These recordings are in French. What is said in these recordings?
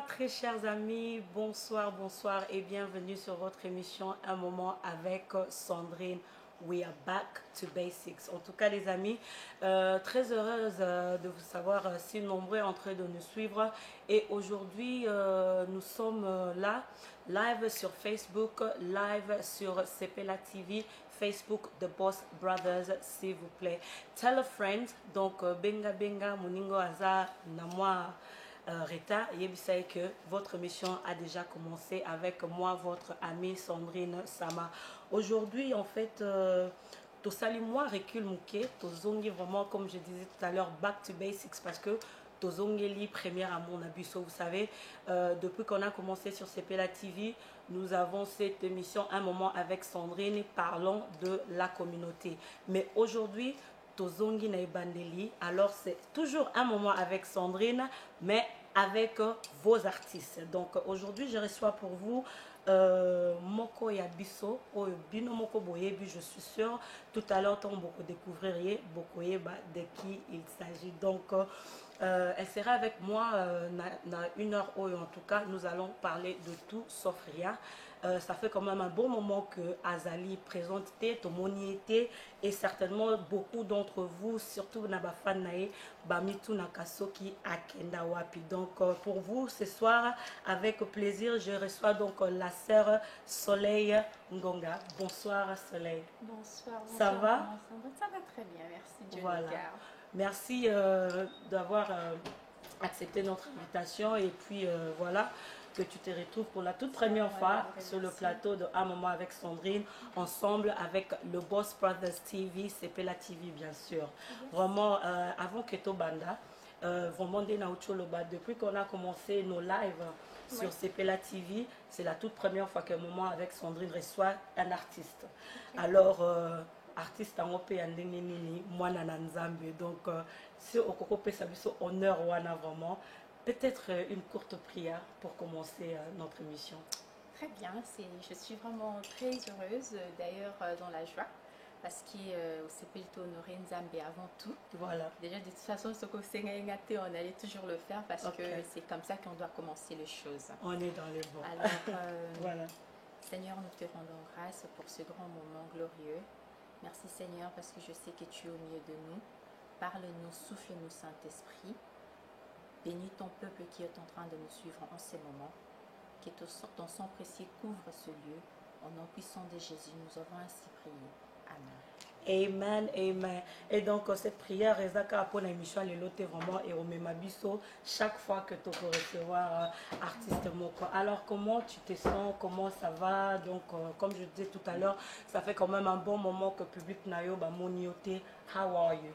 très chers amis, bonsoir et bienvenue sur votre émission Un moment avec Sandrine. We are back to basics. En tout cas les amis, très heureuse de vous savoir si nombreux en train de nous suivre. Et aujourd'hui, nous sommes là, live sur Facebook, live sur Cepela TV, Facebook The Boss Brothers, s'il vous plaît. Tell a friend, donc benga benga, moningo aza namwa. Rita, Yebisai que votre mission a déjà commencé avec moi, votre amie Sandrine Sama. Aujourd'hui, en fait, to sali moi recul mouké, to zongi vraiment, comme je disais tout à l'heure, back to basics parce que to zongeli première à mon abuso, vous savez, depuis qu'on a commencé sur CPLA TV, nous avons cette émission Un moment avec Sandrine, parlons de la communauté. Mais aujourd'hui, Tozongi Naibandeli. Alors c'est toujours un moment avec Sandrine, mais avec vos artistes. Donc aujourd'hui, je reçois pour vous Moko Yabiso, Bino Moko Boyebi, je suis sûre. Tout à l'heure, on beaucoup découvrir beaucoup de qui il s'agit. Donc elle sera avec moi dans une heure ou en tout cas, nous allons parler de tout sauf rien. Ça fait quand même un bon moment que Azali présente Tomoniété et certainement beaucoup d'entre vous, surtout Nabafan Nae, Bamitu Nakasoki Akenda Wapi. Donc pour vous ce soir, avec plaisir, je reçois donc la sœur Soleil Ngonga. Bonsoir Soleil. Bonsoir. Ça va? Ça va très bien, merci Dieu. Voilà. Merci d'avoir accepté notre invitation et puis voilà que tu te retrouves pour la toute première fois sur le plateau de Un moment avec Sandrine, ensemble avec le Boss Brothers TV, Cepela TV bien sûr. Vraiment, avant que Tobanda, vraiment depuis qu'on a commencé nos lives sur Cepela TV, c'est la toute première fois qu'un moment avec Sandrine reçoit un artiste. Alors, artiste en OP et moi Nzambe. Donc, si au Coco Pesabiso honneur wana vraiment. Peut-être une courte prière pour commencer notre émission. Très bien, je suis vraiment très heureuse, d'ailleurs dans la joie, parce que c'est plutôt honorer Nzambe avant tout. Voilà. Déjà, de toute façon, ce qu'on s'est gâté, on allait toujours le faire parce que c'est comme ça qu'on doit commencer les choses. On est dans les bons. Alors, voilà. Seigneur, nous te rendons grâce pour ce grand moment glorieux. Merci Seigneur, parce que je sais que tu es au milieu de nous. Parle-nous, souffle-nous, Saint-Esprit. Bénis ton peuple qui est en train de nous suivre en ces moments. Que ton sang précieux couvre ce lieu. Au nom puissant de Jésus, nous avons ainsi prié. Amen. Amen, amen. Et donc cette prière, Ezaka pour l'émission les lotés vraiment et au même abisso chaque fois que tu peux recevoir artiste Moko. Alors comment tu te sens, comment ça va? Donc comme je disais tout à l'heure, ça fait quand même un bon moment que le public nayo ba monioté. How are you?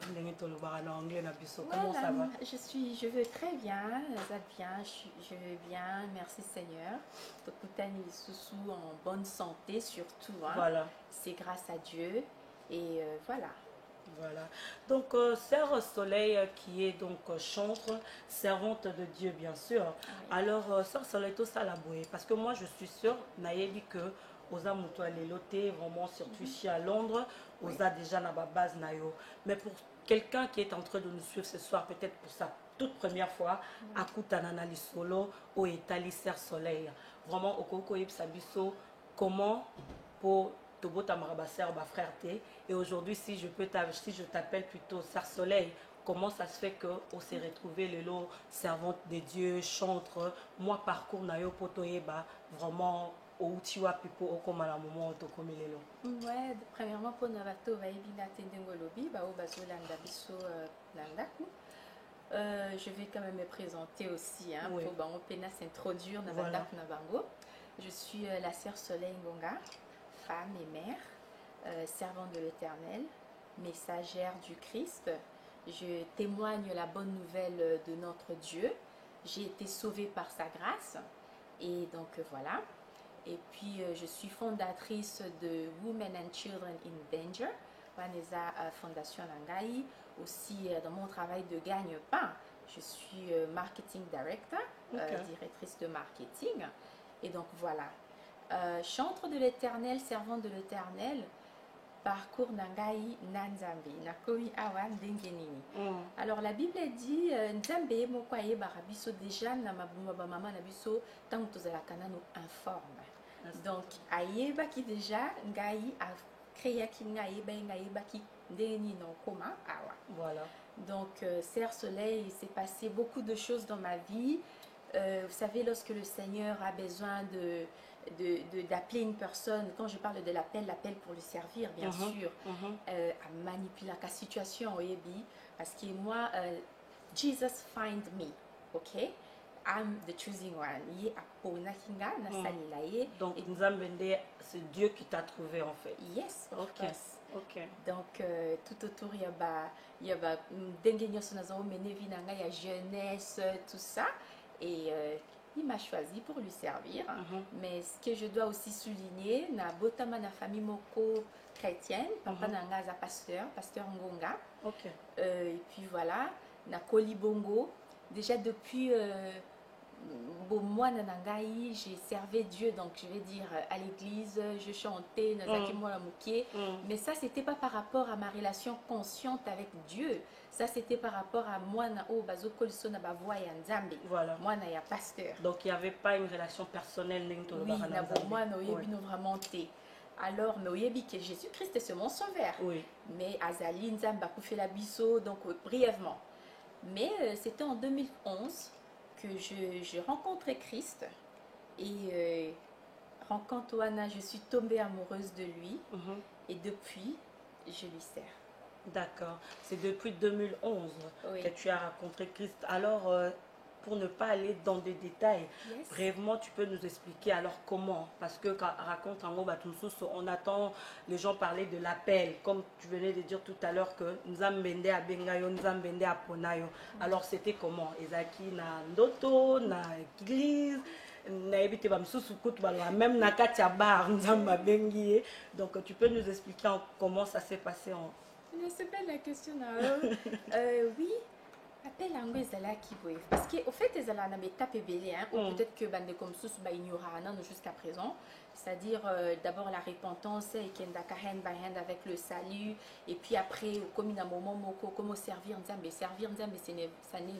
Comment ça va? Je vais très bien, je vais bien, merci Seigneur. Tokutani Sousou en bonne santé surtout. Hein. Voilà. C'est grâce à Dieu. Et voilà. Voilà. Donc, Sœur Soleil, qui est donc chantre, servante de Dieu, bien sûr. Oui. Alors, Sœur Soleil, tout ça la bouée. Parce que moi, je suis sûre, Nayebi, que Osa Moutoua Leloté, vraiment, surtout ici à Londres, Osa déjà n'a pas base Nayo. Mais pour quelqu'un qui est en train de nous suivre ce soir, peut-être pour sa toute première fois, à Koutanana Solo, au Etali Sœur Soleil. Vraiment, au Koko Sabiso, comment pour Tobota Marabasser, ma frère T. Et aujourd'hui, si je t'appelle plutôt Sœur Soleil, comment ça se fait qu'on s'est retrouvé le lot servante de Dieu, chantre, moi parcours nayo potoyeba, vraiment au Utiwa Pipo, au Komala moment, au Komilelo. Ouais, premièrement, pour Navato, Vaibina Tendengolobi, Bao Bazolanda Biso Landaku. Je vais quand même me présenter aussi, hein, Oui. pour Bango Pena s'introduire Navatak Nabango. Je suis la Sœur Soleil Ngonga, femme et mère, servante de l'Éternel, messagère du Christ. Je témoigne la bonne nouvelle de notre Dieu. J'ai été sauvée par sa grâce. Et donc voilà. Et puis je suis fondatrice de Women and Children in Danger, Vanessa Fondation Langai. Aussi dans mon travail de gagne-pain, je suis marketing director, directrice de marketing. Et donc voilà. Chantre de l'Éternel, servante de l'Éternel, parcours nangai nanzambe nakomi awa ndenge nini. Alors la Bible dit nzambe moko ayebaka biso déjà na mabuma ba mama na biso tango tozalaka nano informe. Donc ayebaki déjà ngai a créaki ngai ayebaki ndenge nini nakoma awa. Voilà. Donc Serre Soleil, il s'est passé beaucoup de choses dans ma vie. Vous savez, lorsque le Seigneur a besoin d'appeler une personne, quand je parle de l'appel pour le servir, bien sûr, à manipuler la situation, parce que moi, Jesus find me, ok? I'm the choosing one. Donc, c'est Dieu qui t'a trouvé en fait. Yes, of course. Ok. Donc, tout autour, il y a jeunesse, tout ça. Et il m'a choisi pour lui servir. Mais ce que je dois aussi souligner, na botama na famille moko chrétienne, papa nanga pasteur Ngonga. Ok. Et puis voilà, na Kolibongo. Déjà depuis bon, moi nanangai, j'ai servi Dieu, donc je vais dire à l'église, je chantais, mais ça c'était pas par rapport à ma relation consciente avec Dieu. Ça c'était par rapport à moi na o bazoko na ba voix ya nzambe. Voilà. Moi na ya pasteur. Donc il y avait pas une relation personnelle n'engto oui, na moi na oyebi no vraiment té. Alors mais oyebi que Jésus-Christ est mon sauveur. Oui. Mais azali nzamba ku fait la biso, donc brièvement. Mais c'était en 2011 que j'ai rencontré Christ et rencontre Oana, je suis tombée amoureuse de lui et depuis je lui sers. D'accord, c'est depuis 2011 que tu as rencontré Christ. Alors pour ne pas aller dans des détails, brièvement tu peux nous expliquer alors comment, parce que quand on raconte en mot on attend les gens parler de l'appel, comme tu venais de dire tout à l'heure que nous avons bendé à Bengayo, nous avons bendé à Ponayo. Alors c'était comment? Ezaki na ndoto, na église, na ebite ba msusu kutu ba même na katia bar nous avons bengié. Donc tu peux nous expliquer comment ça s'est passé en... C'est belle la question. Oui. Appel à Ngwezala qui boive. Parce qu'au fait, ils ont une étape belée, ou peut-être que bande comme ça, il y aura un an jusqu'à présent. C'est-à-dire d'abord la repentance et qu'il y a avec le salut. Et puis après, comme il y a un moment, comment servir Nzambe. Servir Nzambe, ça ne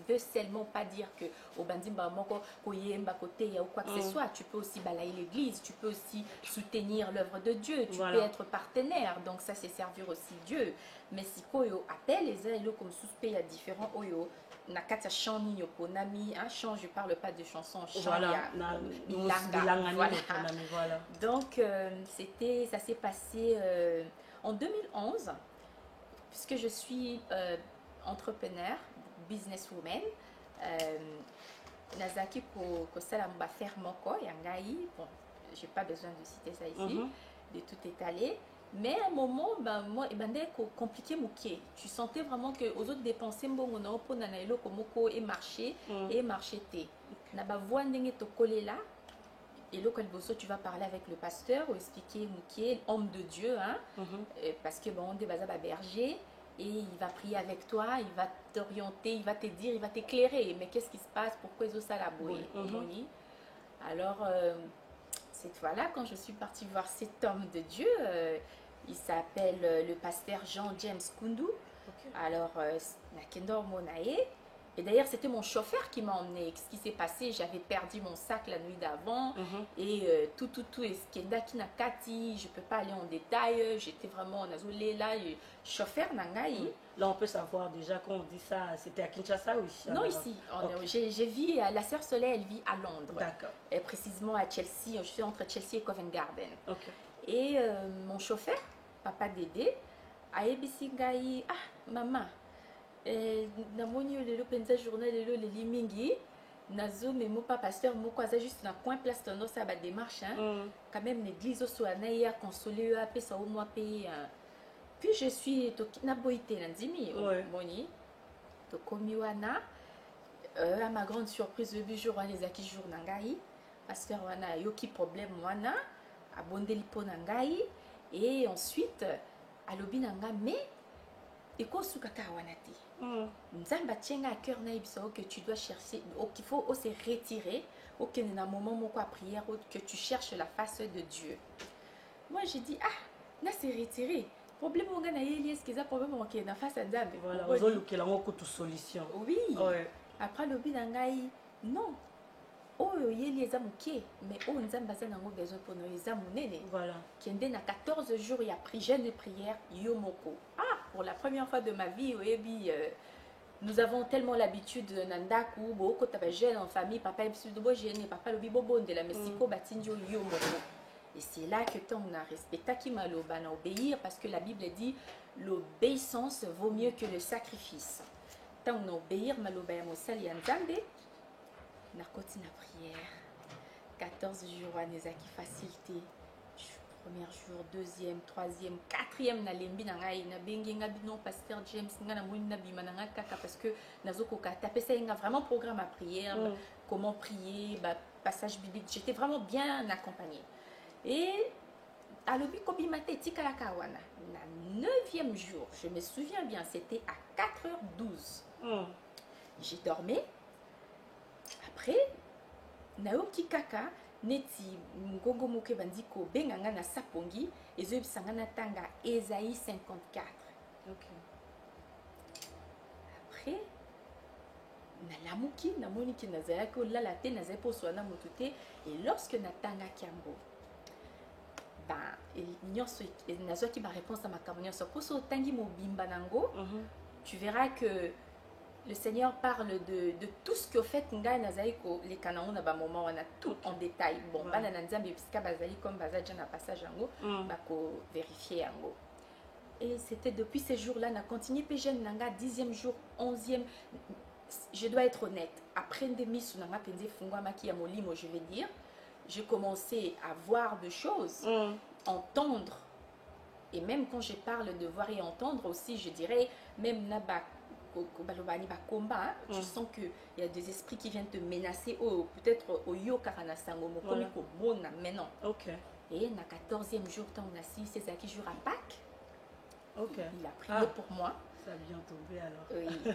veut seulement pas dire que au bandimba moko koyemba côté ou quoi que ce soit. Tu peux aussi balayer l'église, tu peux aussi soutenir l'œuvre de Dieu, tu peux être partenaire. Donc ça, c'est servir aussi Dieu. Mais si koyo appelle les uns comme suspect, il y a différents oyo. Nakata chant ni ponami, chant, je parle pas de chansons, chant voilà. Donc ça s'est passé en 2011 puisque je suis entrepreneur, businesswoman. Nazaki ko sala mba faire moko yangai, bon, j'ai pas besoin de citer ça ici, de tout étaler. Mais à un moment, moi, compliqué mouké. Tu sentais vraiment que aux autres dépenser bon on pour nanailo komoko et marcher té. Na ba voix ndenge to coller là. Et là quand tu vas parler avec le pasteur ou expliquer mouké, homme de Dieu parce que bon on débaza ba berger et il va prier avec toi, il va t'orienter, il va te dire, il va t'éclairer. Mais qu'est-ce qui se passe? Pourquoi ils ont ça la bouée? Alors cette fois-là, quand je suis partie voir cet homme de Dieu, il s'appelle le pasteur Jean-James Kundu. Alors, Nakendor Monae. Et d'ailleurs, c'était mon chauffeur qui m'a emmené. Ce qui s'est passé, j'avais perdu mon sac la nuit d'avant. Et tout. Et ce qui est Nakati, je ne peux pas aller en détail. J'étais vraiment nazoulé là. Chauffeur Nangaï. Là, on peut savoir déjà quand on dit ça, c'était à Kinshasa ou ici? Non, ici. J'ai vu, la Sœur Soleil, elle vit à Londres. D'accord. Et précisément à Chelsea. Je suis entre Chelsea et Covent Garden. Et mon chauffeur, papa Dédé, a ébissi maman. Namoni lelo penza journal lelo le limingi nazo mais mon papa pasteur mon quoi juste na coin place dans ça ba démarche quand même l'église au ya consoler a pesa au mois payer. Puis je suis to na boité nandimi moni to komiwana à ma grande surprise le jour on les acquis jour nangai pasteur wana yoki problème wana abondeli po nangai et ensuite à lobi nanga mais et quoi sous kaka wanati nzamba tienga à cœur na ibiso que tu dois chercher qu'il faut se retirer au que na moment moko à prière que tu cherches la face de Dieu. Moi j'ai dit na se retirer problème onga na yeli est-ce que ça problème on na face à Nzambe voilà ozo lukela ngo toute solution oui ouais. Après le bi na ngai non oyo yeli eza moke mais oyo Nzambe aza nango besoin pour nous eza monene voilà kende na 14 jours il y a pris jeûne et prière yo moko pour la première fois de ma vie oyebi nous avons tellement l'habitude nandaku boko taba jeune en famille papa ebisu de bo jeune papa lobi bobonde la mesiko batinjo yo moko. Et c'est là que tant on a respecté qui maloba na obéir parce que la Bible dit l'obéissance vaut mieux que le sacrifice. Tant on obéir maloba ya mosali ya Nzambe na koti na prière 14 jours anezaki facilité. Premier jour, deuxième, troisième, quatrième na lembi na ngai na bengi nga bino pasteur James nga na mouni na bima na kaka parce que nazoko ka taper ça nga vraiment programme à prière, comment prier, bah, passage biblique, j'étais vraiment bien accompagnée. Et à l'obi kobi maté tika la kawana na 9e jour, je me souviens bien, c'était à 4h12. J'ai dormi. Après na yoki kaka neti ngongo moke bandiko benganga na sapongi ezoyebisanga na tanga Ésaïe 54. Après nalamuki namoni ki nazalaki olala te nazali mpo oswana motu te et lorsque natangaki yango nyonso nazwaki baréponse na makambo nyonso mposo otangi mobimba nango tu verras que le Seigneur parle de tout ce qu'au fait ngai nazali ko les kanango na ba moment on a tout en détail bon bana na Nzambe bisika bazali comme bazaja na passage yango bako vérifier yango. Et c'était depuis ces jours-là na continuer pe jeune nanga 10e jour 11e je dois être honnête après ndemi sunanga penze fungwa maki ya molimo je vais dire j'ai commencé à voir de choses entendre et même quand je parle de voir et entendre aussi je dirais même naba combat, tu sens qu'il y a des esprits qui viennent te menacer, peut-être au yokarana sango mokomi ko mona maintenant. Et na 14e jour tant on a 6 c'est qui jour à Pâques. Il a prié pour moi. Ça vient tomber alors.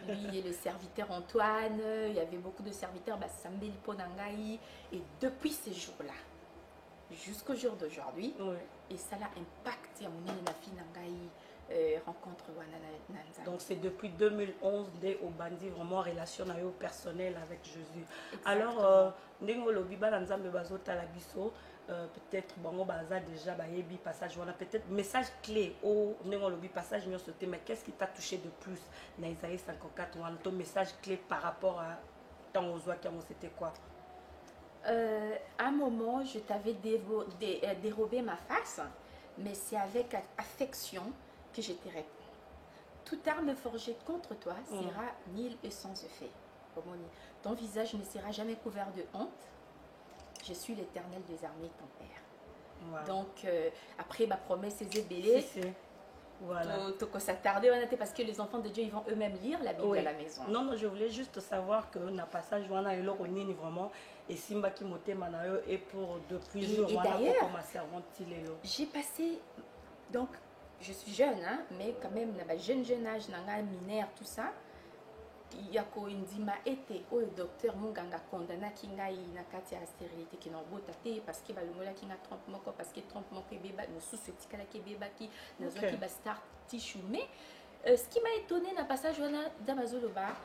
Lui et le serviteur Antoine, il y avait beaucoup de serviteurs Sambeli Ponangai et depuis ces jours-là jusqu'au jour d'aujourd'hui et ça l'a impacté à mon na fille nangai. Rencontre Wanana. Donc c'est depuis 2011 dès au bandi vraiment relation personnelle avec Jésus. Exactement. Alors ndenge lobi ba nzambe bazota la biso peut-être bango baza déjà bayebi passage wana peut-être message clé au ndenge lobi passage nyo sauté mais qu'est-ce qui t'a touché de plus na Isaïe 54 wana ton message clé par rapport à tant aux oies qui c'était quoi? À un moment je t'avais dérobé ma face mais c'est avec affection que je te réponds. Toute arme forgée contre toi sera nulle et sans effet. Ton visage ne sera jamais couvert de honte. Je suis l'Éternel des armées, ton Père. Donc, après ma promesse, c'est ébélé. Voilà. Parce que les enfants de Dieu, ils vont eux-mêmes lire la Bible à la maison. Non, je voulais juste savoir que dans passage, vraiment, et Simba qui montait manayo et pour depuis jours, d'ailleurs, j'ai passé donc. Je suis jeune, hein, mais quand même, dans jeune âge, dans mineur, tout ça, il y a quoi indima été au docteur Munganga condamna qui n'a na katia stérilité qui n'a pas boté parce que balungola qui n'a trompe moko parce que trompe moko beba nous sous-souhaite qui beba qui n'a pas qui va start tissue. Mais ce qui m'a étonné dans le passage d'Amazoloba,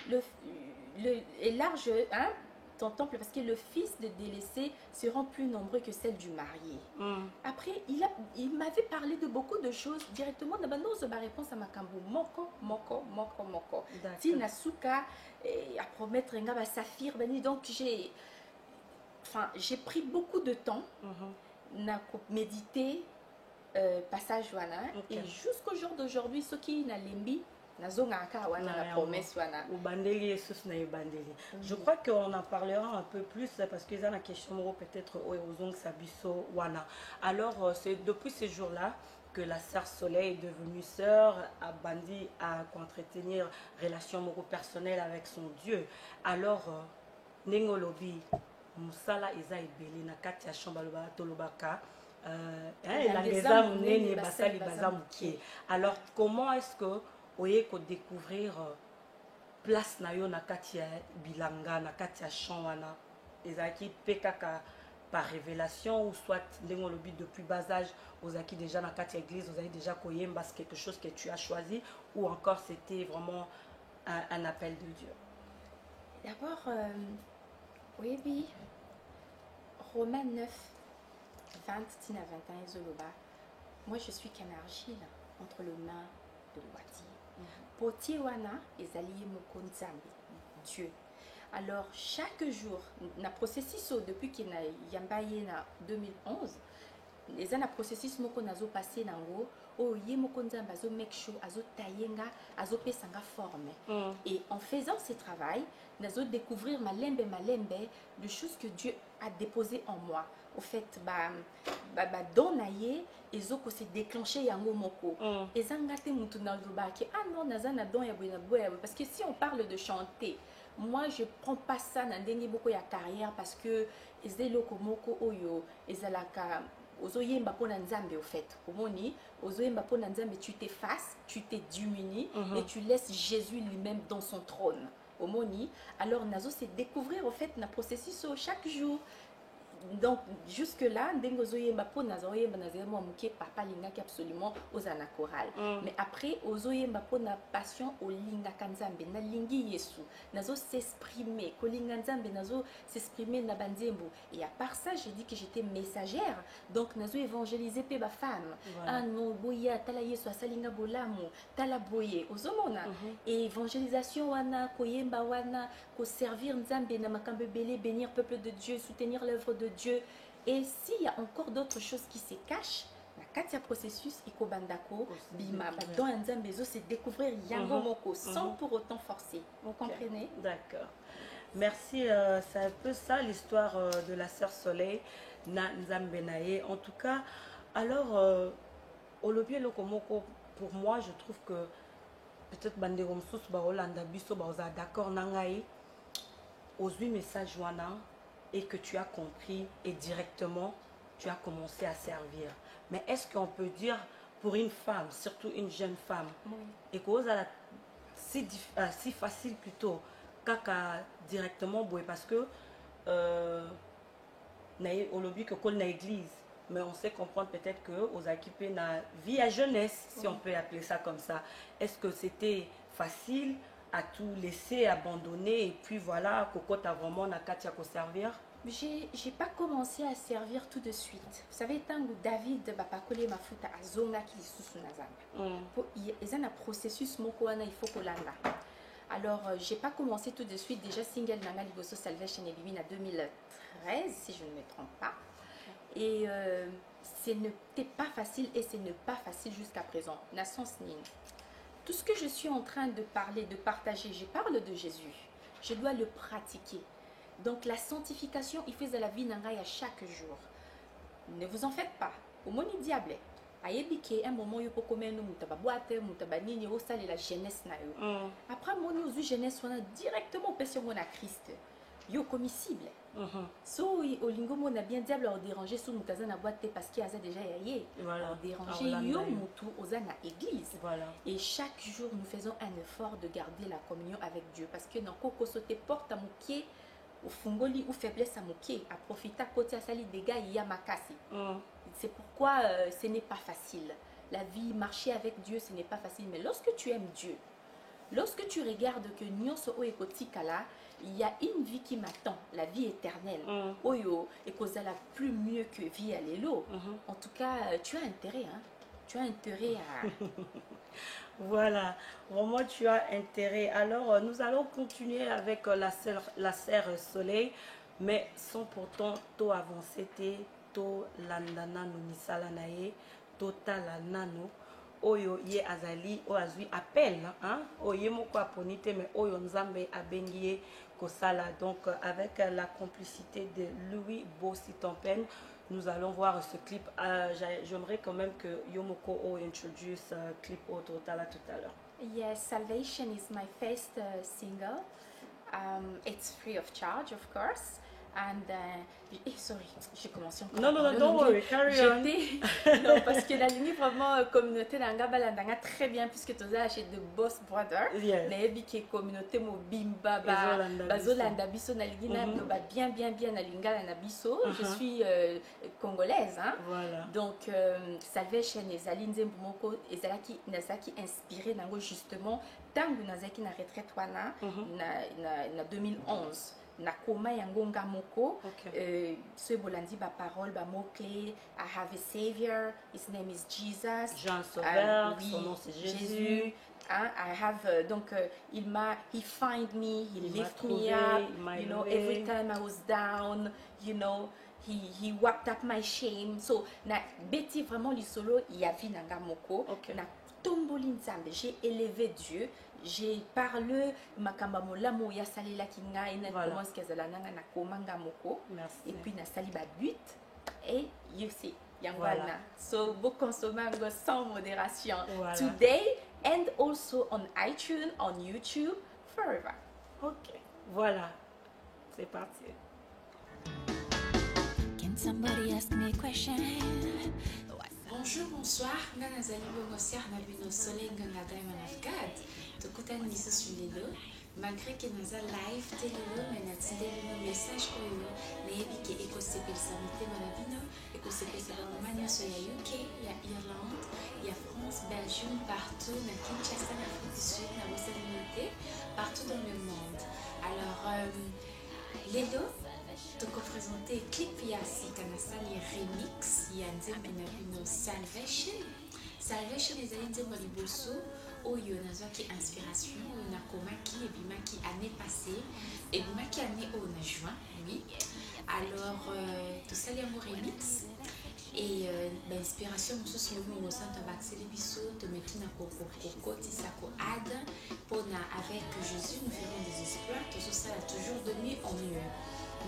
le large, hein, ton temple parce que le fils de délaissé seront plus nombreux que celle du marié. Après, il m'avait parlé de beaucoup de choses directement. Dans ma réponse à ma cambo, moko. Tinasuka à promettre un saphir. Donc j'ai pris beaucoup de temps na méditer passage wana et jusqu'au jour d'aujourd'hui, ce qui n'a lembi. Je crois qu'on en parlera un peu plus parce qu'ils ont la question peut-être aux Sabiso Wana. Alors c'est depuis ces jours-là que la sœur Soleil est devenue sœur à Bandi à entretenir relation personnelle avec son Dieu. Alors Nengolobi Musala Eza Ebele na kati ya Shambaloba Tolobaka. Alors comment est-ce que oye ko découvrir place na yo na kati ya bilanga na kati ya champ wana ezaki pe kaka par révélation ou soit ndenge olobi depuis bas âge ozaki déjà na kati ya église ozali déjà koyemba c'est quelque chose que tu as choisi ou encore c'était vraiment un appel de Dieu? D'abord, oui, Romains 9, 20 tina 21 ezoloba. Moi je suis qu'un argile entre les mains de l'ouati. Potier wana ezali ye moko nzambe, Dieu. Alors chaque jour, na processus depuis qu'il na yamba ye na 2011, les ana processus moko nazo passé nango o ye moko nzambe azo make sure azo tayenga azo pesanga forme. Et en faisant ce travail, nazo découvrir malembe de choses que Dieu a déposées en moi. Au fait, don na ye ezoko se déclencher yango moko. Ezanga te mutu na loba ki ah non nazana don ya boya boya parce que si on parle de chanter, moi je prends pas ça na ndenge boko ya carrière parce que ezeloko moko oyo ezalaka ozoyemba pona nzambe au fait. Omoni ozoyemba pona nzambe tu t'effaces, tu te diminues et tu laisses Jésus lui-même dans son trône. Omoni alors nazo se découvrir au fait na processus chaque jour. Donc jusque là ndengo zoyemba po nazoyemba nazemo muke papa lingaki absolument aux ana chorale mais après ozoyemba po na passion au linga kanzambe na lingi Yesu nazo s'exprimer ko linga nzambe nazo s'exprimer na banzembo et à part ça j'ai dit que j'étais messagère donc nazo évangéliser pe ba femme ah no boya tala Yesu asalinga bolamu tala boye ozomona et évangélisation wana koyemba wana ko servir nzambe na makambe belé bénir peuple de Dieu soutenir l'œuvre de Dieu. Et s'il y a encore d'autres choses qui se cachent, la katia processus ikobandako bima dans nzambe bezo c'est découvrir yango moko sans pour autant forcer. Vous comprenez? D'accord. Merci, c'est un peu ça l'histoire de la sœur Soleil na nzambe naye. En tout cas, alors olobi lokomoko pour moi je trouve que peut-être bandeko mosusu ba Rolanda biso ba oza d'accord na ngai ozwi message wana et que tu as compris et directement tu as commencé à servir. Mais est-ce qu'on peut dire pour une femme, surtout une jeune femme, et que si facile plutôt kaka directement parce que au lobby que qu'on a église, mais on sait comprendre peut-être que aux équipés na vie à jeunesse, si on peut appeler ça comme ça. Est-ce que c'était facile à tout laisser abandonner et puis voilà Coco t'as vraiment na katia ko servir? J'ai pas commencé à servir tout de suite. Vous savez tant que David bapakole mafuta azonga ki lisusu na zamba. Pour ils ont un processus moko wana il faut kolanda. Alors j'ai pas commencé tout de suite déjà single nanga liboso Salvation et Bibi en 2013 si je ne me trompe pas. Et ce n'était pas facile et ce n'est pas facile jusqu'à présent. Nation Snin. Tout ce que je suis en train de parler, de partager, je parle de Jésus. Je dois le pratiquer. Donc la sanctification, il fait à la vie nangai à chaque jour. Ne vous en faites pas. Au moni diable. Ayebike un moment yo pokomeno mutaba boite mutaba nini o sale la jeunesse na yo. Après moni ozu jeunesse on a directement passé mon à Christ. Yo commissible. So olingo mo na bien diable au déranger sous mutaza na boite parce qu'il y a déjà yé. Voilà. Déranger yo mutu ozana église. Voilà. Et chaque jour nous faisons un effort de garder la communion avec Dieu parce que dans koko sote porte à mokier au fungoli ou faiblesse à mokier à profiter à côté à sali dégâts il y a makasi. C'est pourquoi ce n'est pas facile. La vie, marcher avec Dieu, ce n'est pas facile. Mais lorsque tu aimes Dieu, lorsque tu regardes que nyonso o ekotikala, il y a une vie qui m'attend, la vie éternelle. Oyo ekozala plus mieux que vie à l'élo. En tout cas, tu as intérêt, hein. Tu as intérêt à... Voilà, vraiment tu as intérêt. Alors nous allons continuer avec la sœur Soleil, mais sans pourtant tout avancer, to landana no misala na ye, to tala nano, oyo ye azali, o azui appel, hein, oye moko aponite, mais oyo nzambe abengie kosala. Donc avec la complicité de Louis Bossi-Tompen, nous allons voir ce clip. J'aimerais quand même que Yomoko introduce clip au total tout à l'heure. Yes, Salvation is my first single. It's free of charge, of course. And sorry, j'ai commencé encore. Non, don't worry, carry on. Non, parce que la ligne vraiment communauté d'anga balandanga très bien puisque tu as acheté de Boss Brother. Yes. Naebi qui est communauté mobimba bazolanda biso na ligne na bien na lingala na biso. Je suis congolaise, hein. Voilà. Donc Salvation ezali nzembo moko ezalaki nazaki inspiré nango justement tangu nazaki na retraite wana na 2011. Nakoma yangonga moko ce bolandi ba parole ba mots clés. I have a savior, his name is Jesus. Jean Sauveur, son nom c'est Jésus. I have donc he find me, he lift me up, you know, every time I was down, you know, he wiped up my shame. So na beti vraiment li solo yavi nanga moko na tomboli nzambe, j'ai élevé Dieu. J'ai parlé makamba molamo ya salela kinga ina commence kezala nanga na komanga moko et puis na sali ba but et you see yangwana. So vous consommez sans modération today and also on iTunes, on YouTube, forever. OK. Voilà. C'est parti. Can somebody ask me a question? Bonjour, bonsoir. Nanazali Bongosiar Nabino Soleil Ngana Diamond of God. Tokutan Miso Sulelo. Malgré que nous avons live télélo, mais nous avons un message pour nous. Nous avons des écosystèmes sanitaires dans la vie. Écosystèmes dans il y a UK, il y a Irlande, il y a France, Belgium, partout, dans Kinshasa, en Afrique du Sud, dans l'Océanie, partout dans le monde. Alors, Lelo, tu peux présenter clip Yassi, Kanasa, les remix, il y a un Salvation. Salvation, les années de Moliboso. Oyo nazwaki inspiration oyo nakomaki ebimaki année passée ebimaki année oyo na juin, oui. Alors tosali yango remix et bainspiration mosusu momi mosantu abakiseli biso tomeki na kokotisa koade mpona avec Jésus nous verrons des espoirs tozosala toujours de mieux en mieux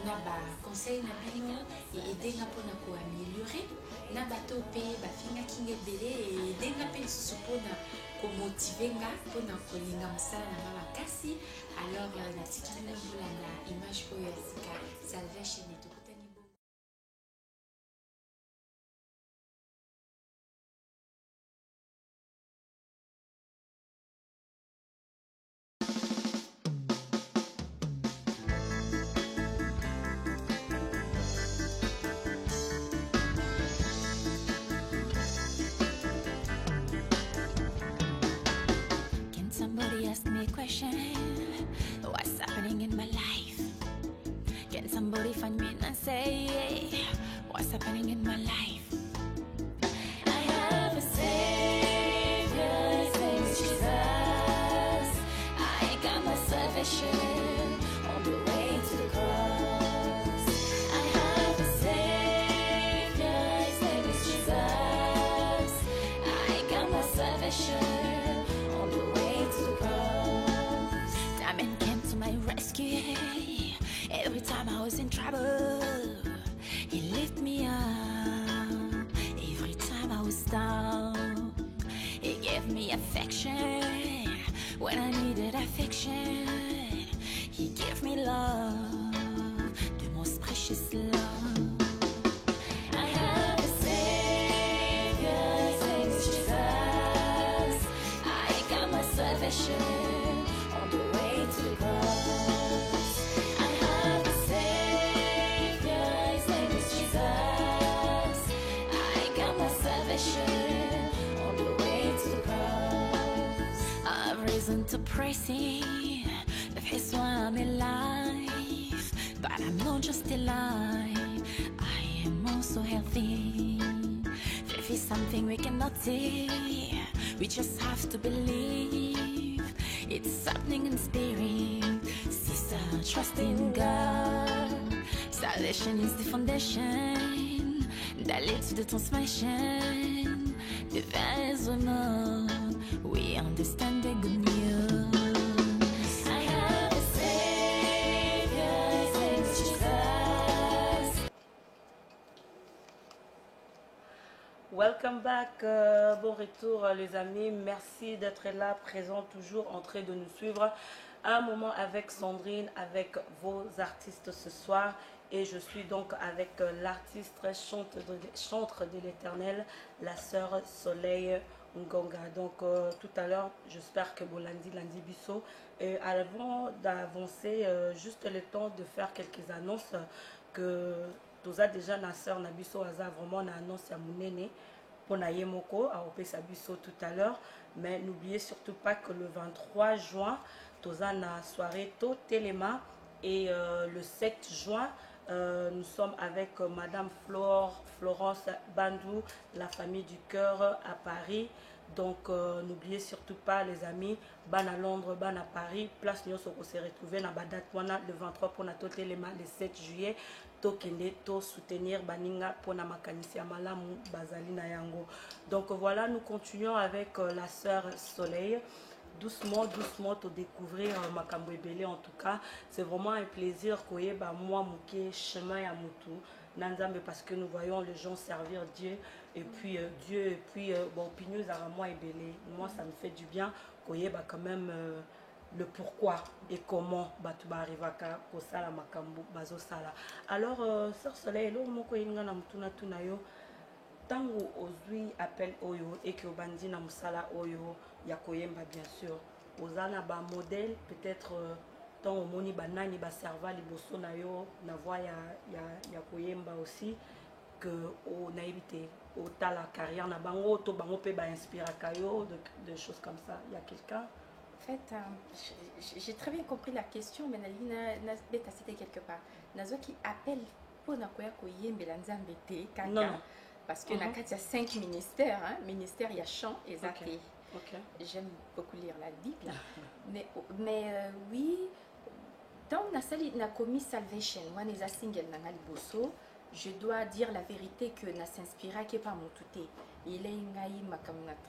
na baconseil na bino edenga mpona koaméliorer na bato mpe bafingaki nga ebele edenga mpe lisusu mpona komotive nga mpona kolinga mosala na nga makasi. Alors natikali nabolanda image oyo ya sika Salvation etokutani bongo. Somebody ask me a question. What's happening in my life? Can somebody find me and say, what's happening in my life? I have a savior, his name is Jesus. I got my salvation on the way to the cross. I have a savior, his name is Jesus. I got my salvation. Every time I was in trouble, he lifted me up. Every time I was down, he gave me affection. When I needed affection, he gave me love, the most precious love. I have a savior, his name is Jesus. I got my salvation on the way to the cross. On the way to the cross, I've reason to praise Him. That's why I'm alive. But I'm not just alive, I am also healthy. Faith is something we cannot see. We just have to believe. It's happening in spirit. Sister, trust in God. Salvation is the foundation that leads to the transformation. The vast unknown, we understand the good news. I have a savior, his name is Jesus. Welcome back, bon retour les amis, merci d'être là, présent toujours, en train de nous suivre. Un moment avec Sandrine, avec vos artistes ce soir. et je suis donc avec l'artiste chantre de l'Éternel, la sœur Soleil Ngonga. Donc tout à l'heure, j'espère que bon lundi bisso. Et avant d'avancer, juste le temps de faire quelques annonces que toza déjà na sœur na biso aza vraiment na annonce ya munene pour na yemoko a opesa biso tout à l'heure. Mais n'oubliez surtout pas que le 23 juin, toza na soirée to Téléma et le 7 juin, nous sommes avec Madame Florence Bandou, la famille du cœur à Paris. Donc n'oubliez surtout pas les amis, ban à Londres, ban à Paris, place nous se retrouver dans la date le 23 pour notre Téléma le 7 juillet. Tokende to soutenir baninga pour na makanisi ya malamu bazali na yango. Donc voilà, nous continuons avec la sœur Soleil. Doucement, te découvrir Makambo Ebele. En tout cas, c'est vraiment un plaisir koyeba moi mouké chemin ya mutu nanzambe, parce que nous voyons les gens servir Dieu et puis bon opinion à moi Ebele. Moi ça me fait du bien koyeba quand même le pourquoi et comment batuba arrivaka kosala makambo bazo sala. Alors sœur Soleil, lo moko yinga na mutuna tunayo tango ozui appel oyo et que bandi na musala oyo ya koyemba, bien sûr ozana ba modèle peut-être tant au moni banani ba serva liboso na yo na voix ya koyemba aussi que o na évité au ta la carrière na bango to bango pe ba inspira kayo de choses comme ça. Il y a quelqu'un? En fait, j'ai très bien compris la question, mais Nalina beta c'était quelque part. Nazo qui appelle pour na koya koyembe la nzambe te kaka. Non. Parce que il y a 5 ministères, hein. Ministère, il y a chant et zaté. Okay. J'aime beaucoup lire la Bible. mais oui, dans la commis Salvation, moi, les single bosso, je dois dire la vérité que na s'inspira qui par mon touté. Il est une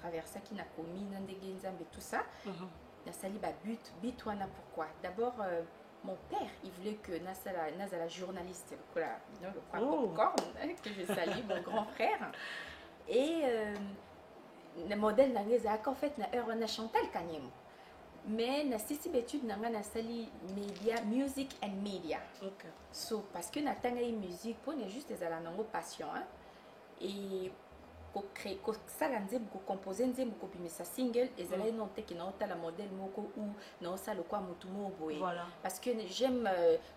traversé qui n'a commis et tout ça. Na sali ba but wana pourquoi? D'abord mon père, il voulait que Nazala journaliste, le popcorn, que je salue, mon grand frère. Et le modèle en fait, na Chantal Kanyem. Mais na sisi étude na sali media, music and media. Okay. So parce que na tanga musique pour ne juste des alanango passion, hein. Et pour créer ça pour composer pour sa single et ça là non te qui n'ont la modèle moko ou non ça le quoi mutumo boy. Voilà. Parce que j'aime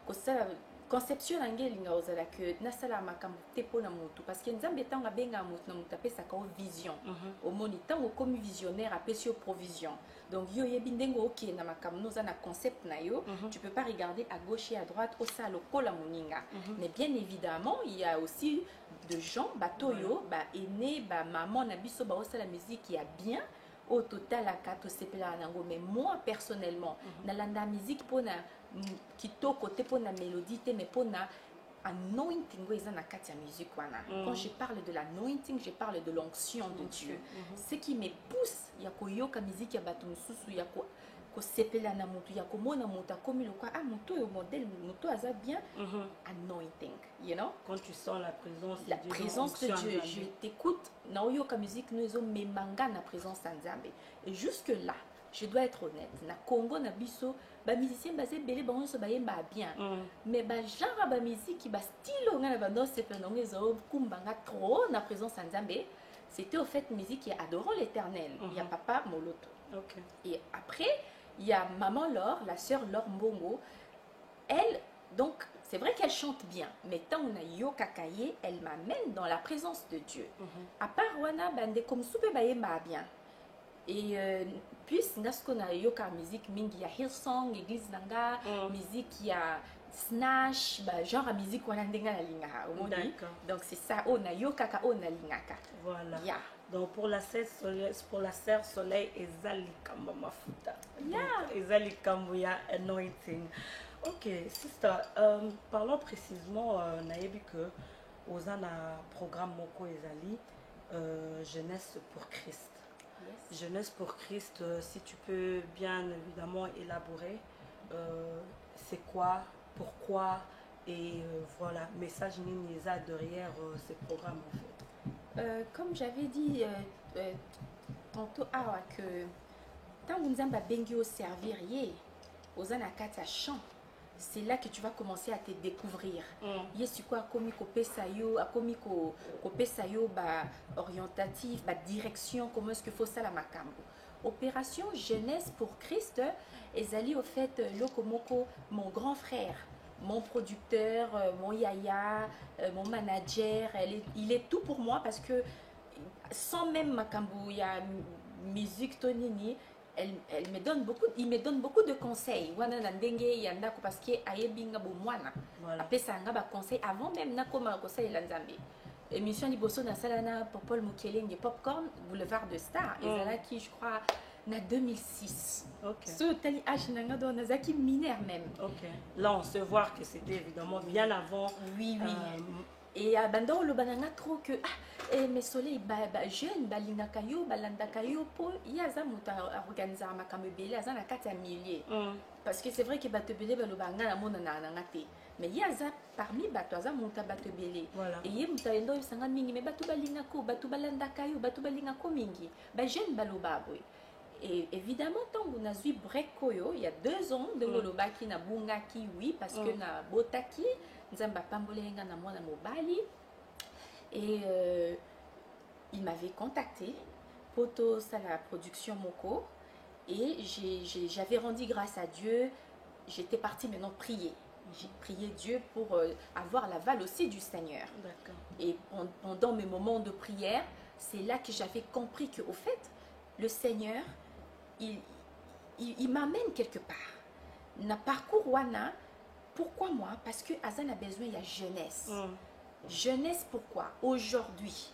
que ça conception angelinga ozala que na sala makambo te pona mutu parce que nzambe tanga benga mutu na mutape sa ko vision au monitant au comme visionnaire a sur provision. Donc yo yebi ndengo ok na makambo nous na concept na yo, tu peux pas regarder à gauche et à droite au ça le kola muninga. Mais bien évidemment, il y a aussi de gens batoyo ba aîné ba maman na biso ba osa la musique qui a bien au total à 4 sepela nango. Mais moi personnellement na landa musique pona kito côté pona mélodie mais pona anointing eza na kati ya musique wana. Quand je parle de l'anointing, je parle de l'onction de Dieu. Ce qui me pousse ya koyoka musique ya bato mususu ya ko sepela na mutu ya komona mutu akomi lokwa mutu yo modèle mutu aza bien anointing, you know, quand tu sens la présence de Dieu, je t'écoute na oyoka musique nous ezo memanga na présence de Nzambe. Et jusque là je dois être honnête, na Congo na biso ba musicien basé belé ba onso ba yemba bien, mais ba genre ba musique qui ba style nga na ba no sepela ngezo kumbanga trop na présence de Nzambe. C'était au fait musique qui adorant l'Éternel. Il y a papa Moloto. Okay. Et après il y a maman Laure, la sœur Laure Mbongo. Elle, donc, c'est vrai qu'elle chante bien, mais tant on a yoka kaye, elle m'amène dans la présence de Dieu. À part wana bande comme soupe baye ma bien. Et puis qu'on a yoka musique mingi ya Hillsong, église nanga, musique qui a snatch, genre musique wana ndenga na linga. Donc c'est ça, on a yoka ka on a lingaka. Voilà. Yeah. Donc pour la sœur Soleil, ezali kamba mafuta. Ezali kamba ya anointing. Ok, sister, parlons précisément nayebi que ozana programme moko ezali jeunesse pour Christ. Yes. Jeunesse pour Christ, si tu peux bien évidemment élaborer, c'est quoi, pourquoi et voilà, message ninisa derrière ce programme en fait. Comme j'avais dit tantôt que tant que nous avons bengi au servir, aux anakata chant, c'est là que tu vas commencer à te découvrir. Yes, quoi, comme kopesa yo, comme kopesa yo ba orientatif, ba direction, comment est-ce qu'il faut ça la makambo. Opération Jeunesse pour Christ, ezali au fait Lokomoko, mon grand frère, mon producteur, mon yaya, mon manager, il est tout pour moi parce que sans même makambo, il y a musique tonini. Il me donne beaucoup de conseils. Wana ndenge yanda ko parce que ayebinga bo mwana. Apesa nga ba conseil avant même na koma conseil la nzambe. Émission liboso na salana Paul Mukelenge Popcorn Boulevard de Star ezala qui je crois na 2006. OK. So tali âge nanga do nazaki mineur même. OK. Là on se voit que c'était évidemment bien avant. Oui. Et abandon le bananga trop que mais soleil jeune balingaka yo balandaka yo po yaza muta organiser makambo belé aza na kati ya milliers parce que c'est vrai que bato belé balobanga na mona na ngate mais yaza parmi bato aza muta bato belé et ye muta endo sanga mingi mais bato balingako bato balandaka yo bato balingako mingi ba jeune baloba boy. Et évidemment tant on a vu break koyo il y a 2 ans de lobaki na bungaki oui parce que na botaki nzamba pambolenga na mwana mobali et il m'avait contacté pour ça la production Moko et j'avais rendu grâce à Dieu. J'étais partie maintenant prier. J'ai prié Dieu pour avoir l'aval aussi du Seigneur. Et pendant mes moments de prière, c'est là que j'avais compris qu'au fait, le Seigneur, il m'amène quelque part. Na parcours wana. Pourquoi moi? Parce que Azan a besoin de jeunesse. Jeunesse pourquoi? Aujourd'hui,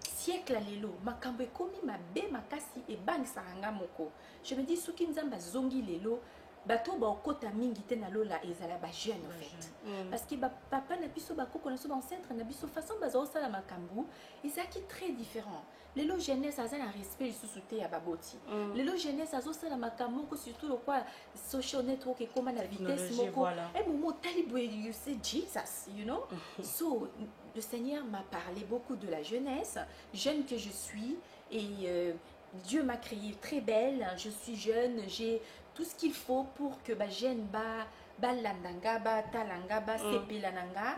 siècle à l'élo, makambo komi ma be makasi et bang saranga moko. Je me dis souki nzamba zongi l'élo, bato ba okota mingi te na lola ezala ba jeune en fait. Parce que papa na biso ba koko na so ba centre na biso façon bazo sala makambo, ezaki très différent. L'élo jeunesse Azan a respect sous-souté à baboti. L'élo jeunesse azo sala makambo surtout le quoi social network et comment la vitesse moko. Et momo talibwe you say Jesus, you know. So le Seigneur m'a parlé beaucoup de la jeunesse, jeune que je suis et Dieu m'a créée très belle, je suis jeune, j'ai tout ce qu'il faut pour que ba jeune ba landanga ba talanga ba sepelananga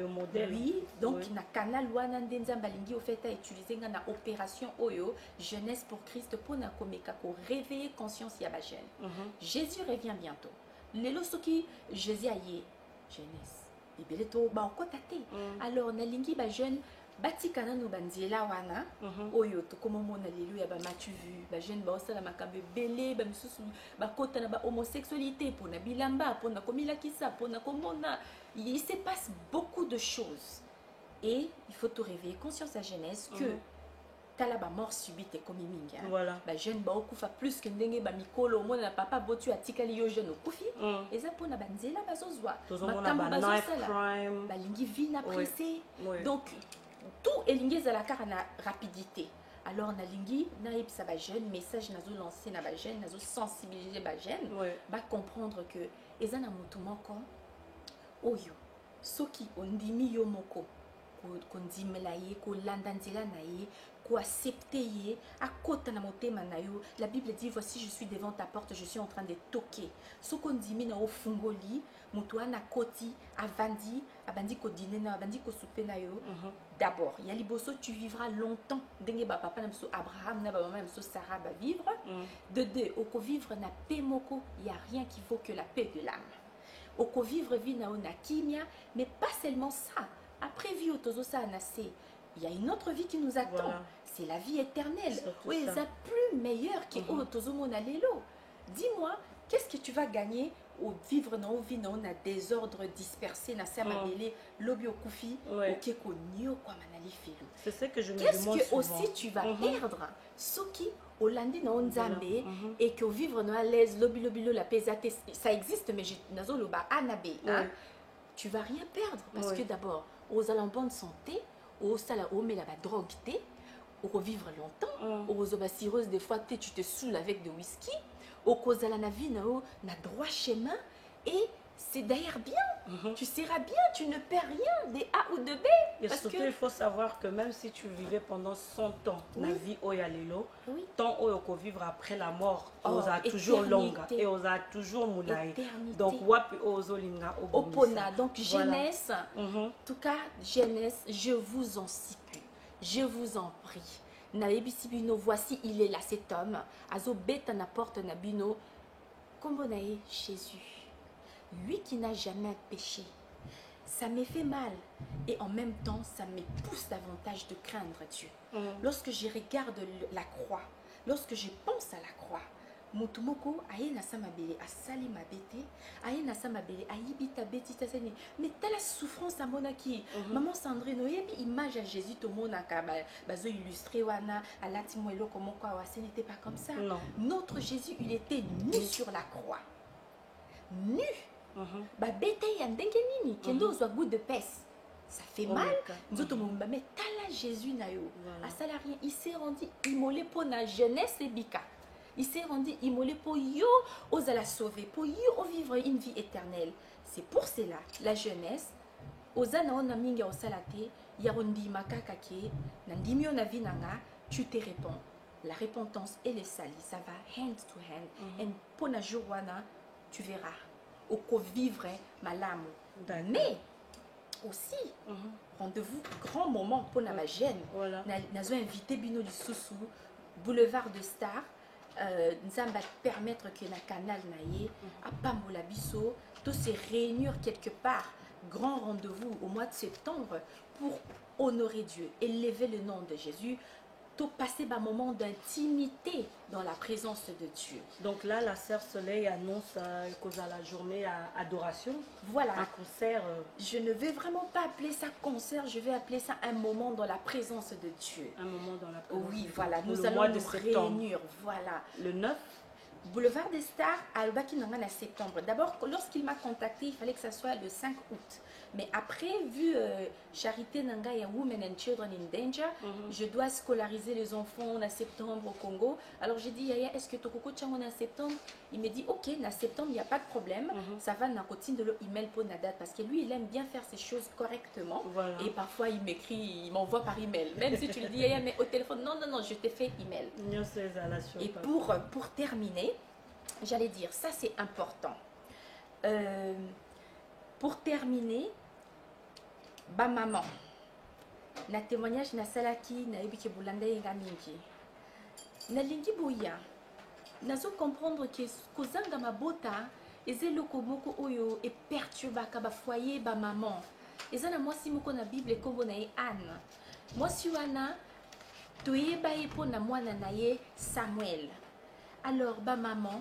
modèle. Oui, donc na canal wana ndenzamba lingi au fait à utiliser na opération oyo jeunesse pour Christ pour na komeka ko réveiller conscience ya ba jeune. Jésus revient bientôt. Lelo soki Jésus aye jeunesse. Ibeleto ba okotate. Alors na lingi ba jeune batikana no bandiela wana oyo to comme mona lelo ya ba matu vu ba jeune ba osala makambe belé ba misusu ba kota na ba homosexualité pour na bilamba pour na komila kisa pour na komona il se passe beaucoup de choses et il faut te réveiller conscience à jeunesse que tala ba mort subite comme mingi ba jeune ba okufa plus que ndenge ba mikolo mona papa botu atikali yo jeune okufi eza pona banzela bazozwa makambo bazosala ba lingi vina pressé donc tout elingi za la car na rapidité. Alors na lingi na epsa ba jeune message nazo lancer na ba jeune nazo sensibiliser ba jeune ba comprendre que eza na mutu moko oyo soki ondimi yo moko ko ndimela ye ko landa nzela na ye ko accepter ye akota na motema na yo. La Bible dit voici je suis devant ta porte, je suis en train de toquer. Soko ndimi na ofungoli mutu ana koti avandi abandi ko dîner na abandi ko souper na yo. D'abord, il y a liboso tu vivras longtemps. Denge ba papa na so Abraham na ba maman na so Sarah ba vivre. De deux, oko vivre na paix moko, il y a rien qui vaut que la paix de l'âme. Oko vivre vie na ona kimia, mais pas seulement ça. Après vie otozo sa anase, il y a une autre vie qui nous attend. C'est la vie éternelle. Oui, ça plus meilleur que otozo mona lelo. Dis-moi, qu'est-ce que tu vas gagner au vivre dans une vie on a désordre dispersé na sama belé lobi okufi okeko nyo kwa manali felo. C'est ce que je me demande souvent. Qu'est-ce que aussi tu vas perdre soki Hollande na onzambe et que vivre dans à l'aise lobi lo la pesate ça existe mais nazo loba anabe tu vas rien perdre parce que d'abord aux en bonne santé au sala au mais la drogue té au revivre longtemps aux obasireuses des fois tu te saoules avec de whisky au kozala na vie na droit chemin et c'est d'ailleurs bien. Tu seras bien, tu ne perds rien, des A ou de B. Et Parce surtout, que il faut savoir que même si tu vivais pendant 100 ans, la vie oyalelo, oui. tant qu'on vivre après la mort, Oh, on a toujours longue éternité. et on a toujours moulay. Éternité. Donc, wapi ozolinga Opona, donc Voilà. jeunesse, en tout cas jeunesse, je vous en supplie, je vous en prie. Naebi bino, voici il est là cet homme, azo beta na porte na bino, comme Jésus, lui qui n'a jamais péché. Ça me fait mal et en même temps ça me pousse davantage de craindre Dieu. Lorsque je regarde la croix, lorsque je pense à la croix, Mutumoko aye na samabele asali mabete aye na samabele ayibita beti taseni mais telle souffrance à monaki maman Sandrine oyebi image à Jésus to monaka bazo illustré wana alati moelo comment quoi ce n'était pas comme ça. Non. Notre Jésus il était nu sur la croix, nu. Ba bete ya ndenge nini kendo zwa goût de peste, ça fait mal. Nzoto momba mais tala Jésus na yo asala rien, il s'est rendu immolé pour la jeunesse et bika. Il s'est rendu immolé pour yo, osa la sauver, pour yo vivre une vie éternelle. C'est pour cela, la jeunesse, osa na ona minga osalate, yarondi makakake, nandimi ona vinanga, tu te réponds. La repentance et les salis, ça va hand to hand. Et pour na jourwana, tu verras. Oko vivre malam. Mais aussi, rendez-vous grand moment pour na ma gêne. Nazo invité bino du Soussou, boulevard de Star. Nzamba permettre que na canal naye à Pambola Bisso tous se réunir quelque part, grand rendez-vous au mois de septembre pour honorer Dieu, élever le nom de Jésus, tout passer un moment d'intimité dans la présence de Dieu. Donc là, la Sœur Soleil annonce qu'à la journée à adoration, voilà, un concert. Je ne vais vraiment pas appeler ça concert, je vais appeler ça un moment dans la présence de Dieu. Un moment dans la présence. Oui, de voilà, Dieu. nous allons nous réunir. Voilà. Le 9. Boulevard des Stars à Albakinangan à septembre. D'abord, lorsqu'il m'a contacté, il fallait que ça soit le 5 août. Mais après, vu Charité Nanga et Women and Children in Danger, je dois scolariser les enfants en septembre au Congo. Alors j'ai dit, Yaya, est-ce que tu as en septembre? Il me dit, ok, en septembre, il n'y a pas de problème. Ça va dans de l'email pour la date. Parce que lui, il aime bien faire ses choses correctement. Voilà. Et parfois, il m'écrit, il m'envoie par email. Même si tu lui dis, Yaya, mais au téléphone, non, non, non, je t'ai fait email. Et pour terminer, j'allais dire, ça c'est important. Pour terminer, ba maman, na témoignage na salaki na ebike bulanda yenga mingi. Na lingi boya, nazo comprendre que kozanga mabota ezelo moko oyo e perturbaka ba foyer ba maman. Ezana mwasi moko na Bible kombo na ye Anne. Mwasi wana toyeba ye po na mwana na ye Samuel. Alors ba maman,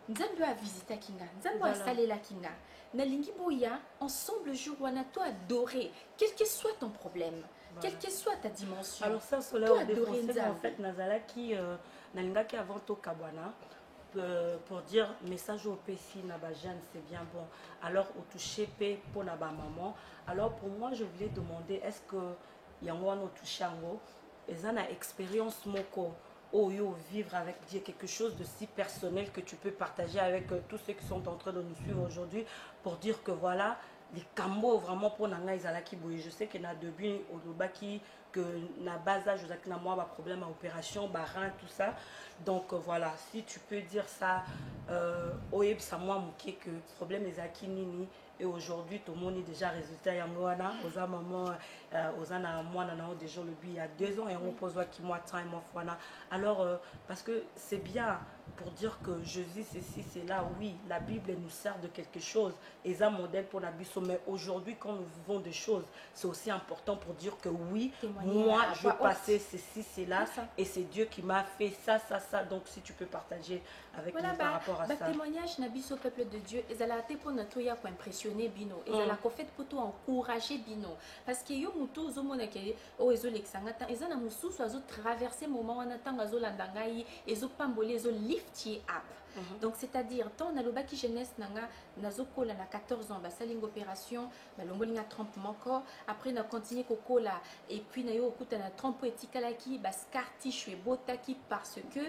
nzambe a visité kinga, nzambe a salé la kinga. Nalingi boya, ensemble jour wana to adorer, quel que soit ton problème, quelle que soit ta dimension. Alors ça, cela au défoncé, en fait, Nazala qui nalinga qui avant to kabwana pour dire message au PC Nabajan, c'est bien bon. Alors au toucher p pour Naba maman. Alors pour moi, je voulais demander est-ce que yango no toucher ango, ezana expérience moko Oyo, vivre avec Dieu, quelque chose de si personnel que tu peux partager avec tous ceux qui sont en train de nous suivre aujourd'hui pour dire que voilà, les cambos vraiment pour Nanga Izalaki Boye. Je sais qu'il y a depuis au Lobaki que na base âge, na moi, problème à opération, barin, tout ça. Donc voilà, si tu peux dire ça, Oyeb, ça moi, mouké que problème est acquis nini. Et aujourd'hui, tout le monde est déjà résultat. Il y a Moana, Oza Maman, Ozana Moana, déjà le but il y a 2 ans et on pose qui moi temps et moi Fouana. Alors, parce que c'est bien pour dire que je vis ceci, c'est là, oui, la Bible nous sert de quelque chose. Et ça, modèle pour la Bible. Mais aujourd'hui, quand nous vivons des choses, c'est aussi important pour dire que oui, moi, je passais ceci, c'est là. Et c'est Dieu qui m'a fait ça, ça, ça. Donc, si tu peux partager avec nous par rapport à ça. Témoignage Nabiso au peuple de Dieu, ils allaient pour notre ya pour impressionner Bino, ils allaient fait pour tout encourager Bino, parce que yo muto zo mona ke o ezo lexangata, ils ana musu so zo traverser moment wana tanga zo landangai, ezo pamboli zo lift ye up. Donc c'est-à-dire tant na lobaki jeunesse nanga nazo kola na 14 ans ba saling opération, ba longolinga 30 moko, après na continuer kokola et puis na yo okuta na 30 etikala ki ba scarti chwe botaki parce que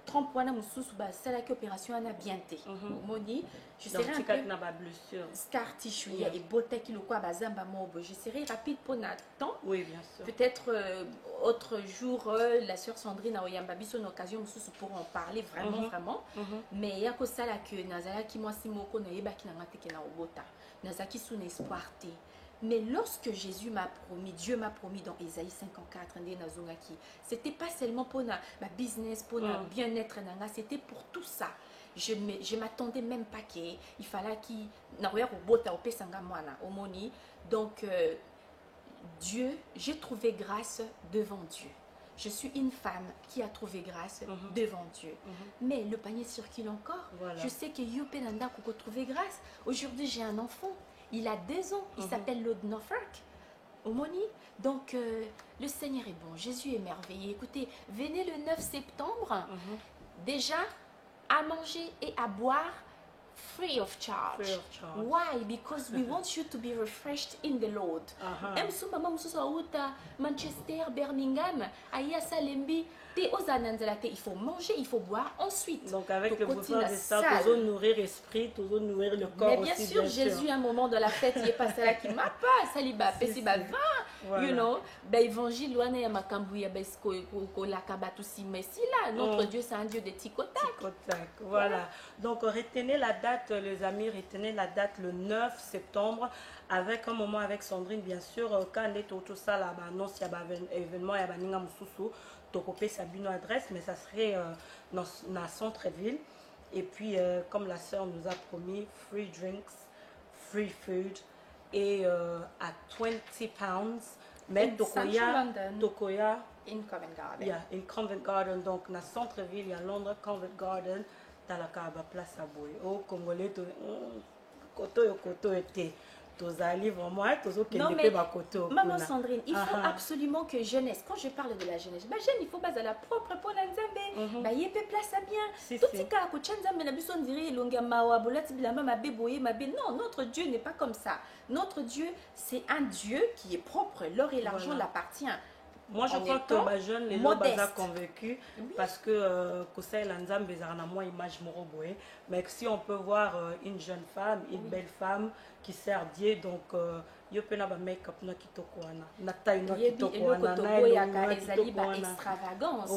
trompe wana mususu basalaki opération wana bien te omoni je serai un peu scar tissue et botaki lokwa bazamba mobo je serai rapide pour na temps oui bien sûr peut-être autre jour la sœur Sandrine a oyamba biso une occasion mususu pour en parler vraiment vraiment mais ya kosala que nazalaki mwasi moko na yebaki na ngate ke na obota nazaki sous espoir te. Mais lorsque Jésus m'a promis, Dieu m'a promis dans Ésaïe 54, c'était pas seulement pour ma business, pour le bien-être, c'était pour tout ça. Je m'attendais même pas qu'il fallait qu'il donc Dieu, j'ai trouvé grâce devant Dieu. Je suis une femme qui a trouvé grâce devant Dieu. Mais le panier circule encore. Voilà. Je sais que Yope Nanda a trouvé grâce. Aujourd'hui, j'ai un enfant. Il a 2 ans, il s'appelle Lord Norfolk, Omoni. Donc, le Seigneur est bon, Jésus est merveilleux. Écoutez, venez le 9 septembre, déjà à manger et à boire free of charge. Why? Because we want you to be refreshed in the Lord. Manchester, Birmingham, Aya Salembi, il faut manger, il faut boire ensuite. Donc avec le pouvoir de ça, toujours nourrir l'esprit, toujours nourrir le corps. Mais bien aussi, sûr, Jésus, à un moment de la fête, il est passé là qui m'a pas, saliba, pesiba 20, you know, évangile, loin ya makambouya, la kabat aussi, mais si là, notre Dieu, c'est un Dieu de ticotac. Voilà. Donc retenez la date, les amis, retenez la date le 9 septembre. Avec un moment avec Sandrine, bien sûr, quand elle est tout ça, là, annonce, il y a un événement, il y a un Moussoussou, Tokopé Sabino adresse, mais ça serait dans centre-ville. Et puis, comme la sœur nous a promis, free drinks, free food, et à 20 pounds, mais Tokoya, in Covent Garden. Yeah, in Covent Garden, donc dans centre-ville, il y a Londres, Covent Garden, dans la place à Boy. Au Congolais, koto était. Non mais, maman Sandrine, il faut absolument que jeunesse, quand je parle de la jeunesse, jeune, il faut baser la propre pour l'Anzambe, il y a place à bien. Tout ce cas, quand Chanzambe n'a besoin de dire, non, notre Dieu n'est pas comme ça. Notre Dieu, c'est un Dieu qui est propre, l'or et l'argent l'appartient. Moi, je crois que ma jeune, les gens sont convaincus parce que Kosei Lanzam bezarana moi image moroboé. Mais si on peut voir une jeune femme, une belle femme qui sert Dieu, donc yo pena ba make-up na kitoko wana, na taille na kitoko wana, na extravagance.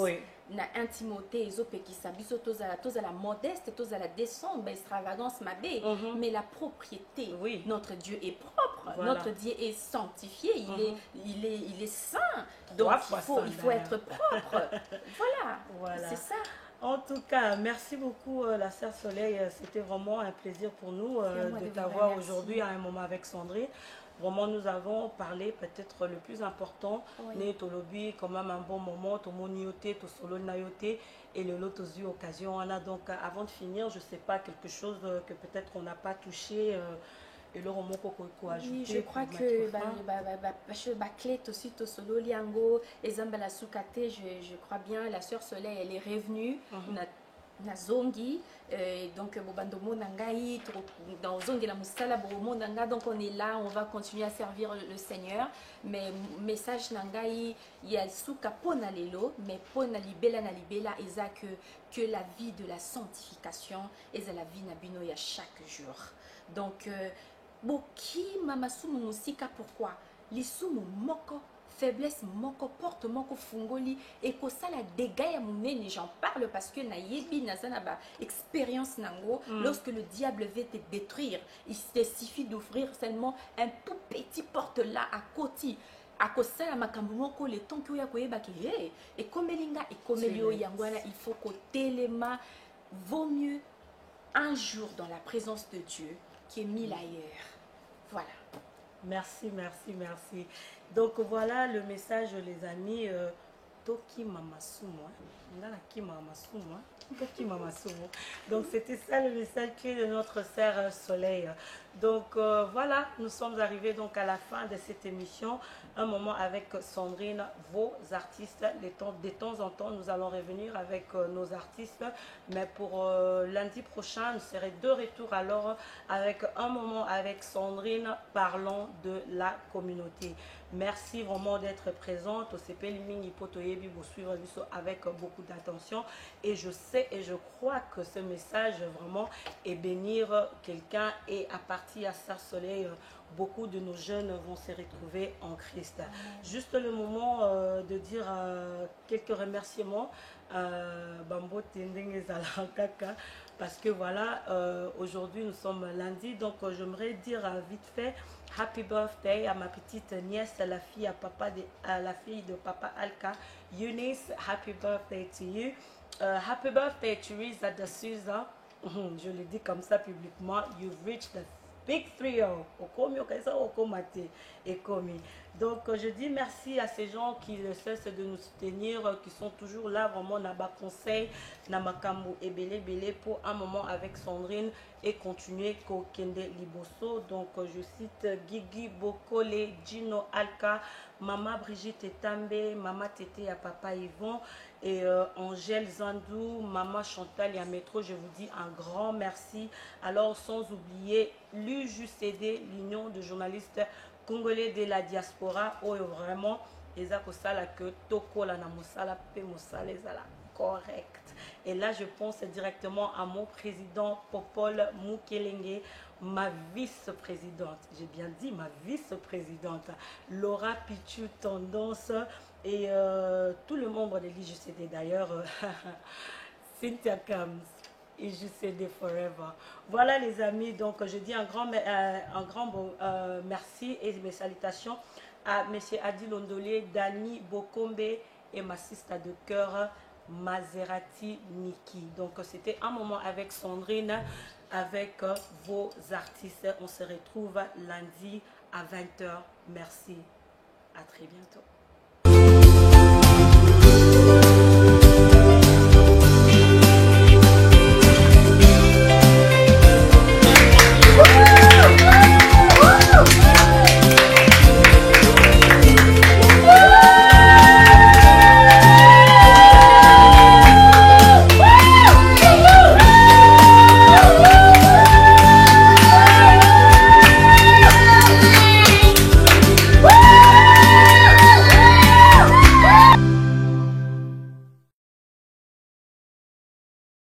Na intimité ezopekisa biso tozala modeste tozala décembre extravagance mabe mais la propriété notre Dieu est propre notre Dieu est sanctifié il est saint donc il faut être propre voilà. C'est ça. En tout cas, merci beaucoup la sœur Soleil, c'était vraiment un plaisir pour nous de t'avoir aujourd'hui à un moment avec Sandrine. Vraiment, nous avons parlé peut-être le plus important, Nétolobi, quand même un bon moment, Tomonioté, Tosolo Nayoté, et le lot aux occasions. Donc, avant de finir, je ne sais pas, quelque chose que peut-être on n'a pas touché, et le roman qu'on a ajouté. Oui, je crois que clé aussi, Tosolo Liango, et Zambala Soukate, je crois bien, la sœur Soleil, elle est revenue. Nazongi donc Bobandomo Nangai dans Zongi la Moussala Bomo Nanga, donc on est là, on va continuer à servir le Seigneur, mais message Nangai il y a souka pona lelo mais pona libela na libela eza que la vie de la sanctification et la vie nabino ya chaque jour. Donc boki mamasumu musika pourquoi lisumu moko faiblesse moko porte moko fungoli et que ça la dégâts ya munene, j'en parle parce que na yebi na zanaba expérience nango lorsque le diable veut te détruire il te suffit d'ouvrir seulement un tout petit porte là à côté à cause la makambo moko le temps que ya koyeba ki et comme elinga et comme elio yangwana il faut que téléma vaut mieux un jour dans la présence de Dieu qui est 1000 ailleurs. Voilà. Merci. Donc voilà le message les amis. Toki Mamasumo. Donc c'était ça le message de notre sœur Soleil. Donc voilà, nous sommes arrivés donc à la fin de cette émission. Un moment avec Sandrine, vos artistes. De temps en temps, nous allons revenir avec nos artistes. Mais pour lundi prochain, nous serons de retour alors avec un moment avec Sandrine parlant de la communauté. Merci vraiment d'être présente. Au CP Liming Ipotoye vous suivre avec beaucoup d'attention. Et je sais et je crois que ce message vraiment est bénir quelqu'un. Et à partir à Serre Soleil, beaucoup de nos jeunes vont se retrouver en Christ. Juste le moment de dire quelques remerciements. Bambo Tendeng et Zalakaka, parce que voilà, aujourd'hui nous sommes lundi, donc j'aimerais dire vite fait happy birthday à ma petite nièce, la fille de papa Alka, Eunice. Happy birthday to you. Happy birthday to Riza da Souza. Je le dis comme ça publiquement. You've reached the Big 3-0. Donc je dis merci à ces gens qui ne cessent de nous soutenir, qui sont toujours là, vraiment naba conseil, namakambo et belé pour un moment avec Sandrine et continuer Kokende Liboso. Donc je cite Guigui Bokole, Gino Alka, Maman Brigitte Etambe, Maman Tété à Papa Yvon et Angèle Zandou, Maman Chantal Yametro. Je vous dis un grand merci. Alors sans oublier l'UJCD, l'Union de journalistes congolais de la diaspora, où vraiment les akosala que toko la na mosala pe mosala ezala correct. Et là je pense directement à mon président Popol Mukelenge, ma vice-présidente, j'ai bien dit ma vice-présidente Laura Pichu Tendance et tout le membre de l'IJCD d'ailleurs, Cynthia Kams. IJCD Forever. Voilà les amis, donc je dis un grand merci et mes salutations à M. Adi Londolé, Dani Bokombe et ma sister de cœur Maserati Niki. Donc c'était un moment avec Sandrine, avec vos artistes. On se retrouve lundi à 20 h. Merci, à très bientôt.